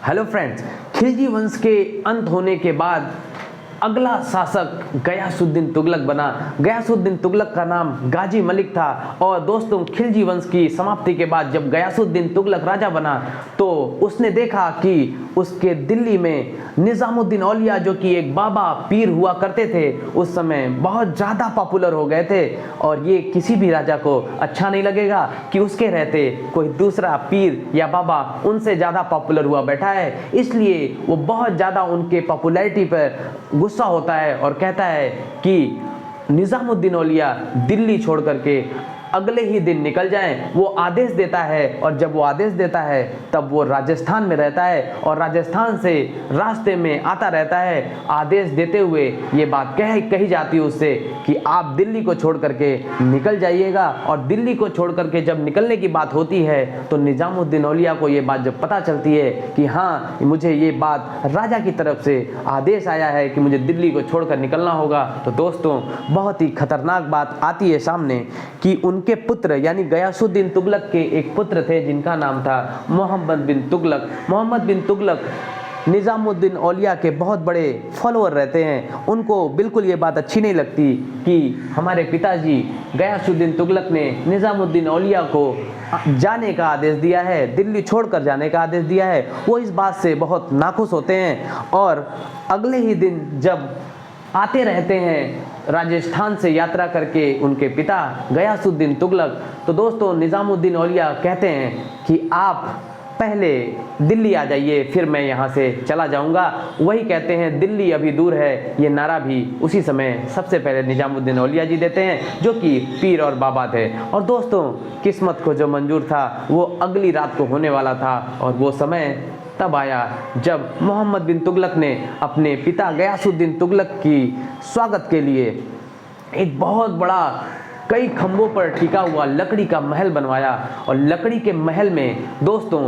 Hello friends, Khilji वंश के अंत होने के बाद अगला शासक गयासुद्दीन तुगलक बना। गयासुद्दीन तुगलक का नाम गाजी मलिक था। और दोस्तों, खिलजी वंश की समाप्ति के बाद जब गयासुद्दीन तुगलक राजा बना तो उसने देखा कि उसके दिल्ली में निजामुद्दीन औलिया जो कि एक बाबा पीर हुआ करते थे, उस समय बहुत ज़्यादा पॉपुलर हो गए थे। और ये किसी भी राजा को अच्छा नहीं लगेगा कि उसके रहते कोई दूसरा पीर या बाबा उनसे ज़्यादा पॉपुलर हुआ बैठा है। इसलिए वो बहुत ज़्यादा उनके पॉपुलैरिटी पर गुस्सा होता है और कहता है कि निजामुद्दीन औलिया दिल्ली छोड़ करके अगले ही दिन निकल जाएं। वो आदेश देता है और जब वो आदेश देता है तब वो राजस्थान में रहता है और राजस्थान से रास्ते में आता रहता है। आदेश देते हुए ये बात कही जाती है उससे कि आप दिल्ली को छोड़ करके निकल जाइएगा। और दिल्ली को छोड़ करके जब निकलने की बात होती है तो निजामुद्दीन औलिया को ये बात जब पता चलती है कि हाँ, मुझे ये बात राजा की तरफ से आदेश आया है कि मुझे दिल्ली को छोड़कर निकलना होगा, तो दोस्तों बहुत ही खतरनाक बात आती है सामने कि उनके पुत्र यानी गयासुद्दीन तुगलक के एक पुत्र थे जिनका नाम था मोहम्मद बिन तुगलक। मोहम्मद बिन तुगलक निजामुद्दीन औलिया के बहुत बड़े फॉलोअर रहते हैं। उनको बिल्कुल ये बात अच्छी नहीं लगती कि हमारे पिताजी गयासुद्दीन तुगलक ने निजामुद्दीन औलिया को जाने का आदेश दिया है, दिल्ली छोड़कर जाने का आदेश दिया है। वो इस बात से बहुत नाखुश होते हैं और अगले ही दिन जब आते रहते हैं राजस्थान से यात्रा करके उनके पिता गयासुद्दीन तुगलक, तो दोस्तों निजामुद्दीन औलिया कहते हैं कि आप पहले दिल्ली आ जाइए, फिर मैं यहाँ से चला जाऊँगा। वही कहते हैं दिल्ली अभी दूर है, ये नारा भी उसी समय सबसे पहले निजामुद्दीन औलिया जी देते हैं जो कि पीर और बाबा थे। और दोस्तों, किस्मत को जो मंजूर था वो अगली रात को होने वाला था और वो समय तब आया जब मोहम्मद बिन तुगलक ने अपने पिता गयासुद्दीन तुगलक की स्वागत के लिए एक बहुत बड़ा कई खंभों पर टिका हुआ लकड़ी का महल बनवाया। और लकड़ी के महल में दोस्तों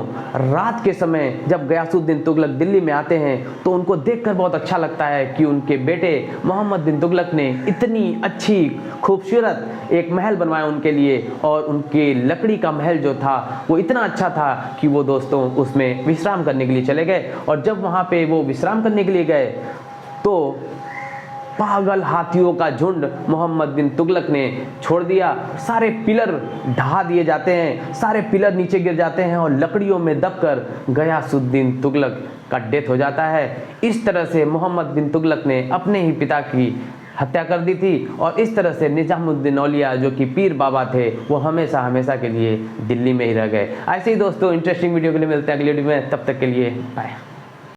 रात के समय जब गयासुद्दीन तुगलक दिल्ली में आते हैं तो उनको देखकर बहुत अच्छा लगता है कि उनके बेटे मोहम्मद बिन तुगलक ने इतनी अच्छी खूबसूरत एक महल बनवाया उनके लिए। और उनके लकड़ी का महल जो था वो इतना अच्छा था कि वो दोस्तों उसमें विश्राम करने के लिए चले गए। और जब वहाँ पे वो विश्राम करने के लिए गए तो पागल हाथियों का झुंड मोहम्मद बिन तुगलक ने छोड़ दिया। सारे पिलर ढहा दिए जाते हैं, सारे पिलर नीचे गिर जाते हैं और लकड़ियों में दबकर गयासुद्दीन तुगलक का डेथ हो जाता है। इस तरह से मोहम्मद बिन तुगलक ने अपने ही पिता की हत्या कर दी थी। और इस तरह से निजामुद्दीन औलिया जो कि पीर बाबा थे वो हमेशा हमेशा के लिए दिल्ली में ही रह गए। ऐसे ही दोस्तों इंटरेस्टिंग वीडियो के लिए मिलते हैं अगली वीडियो में, तब तक के लिए बाय।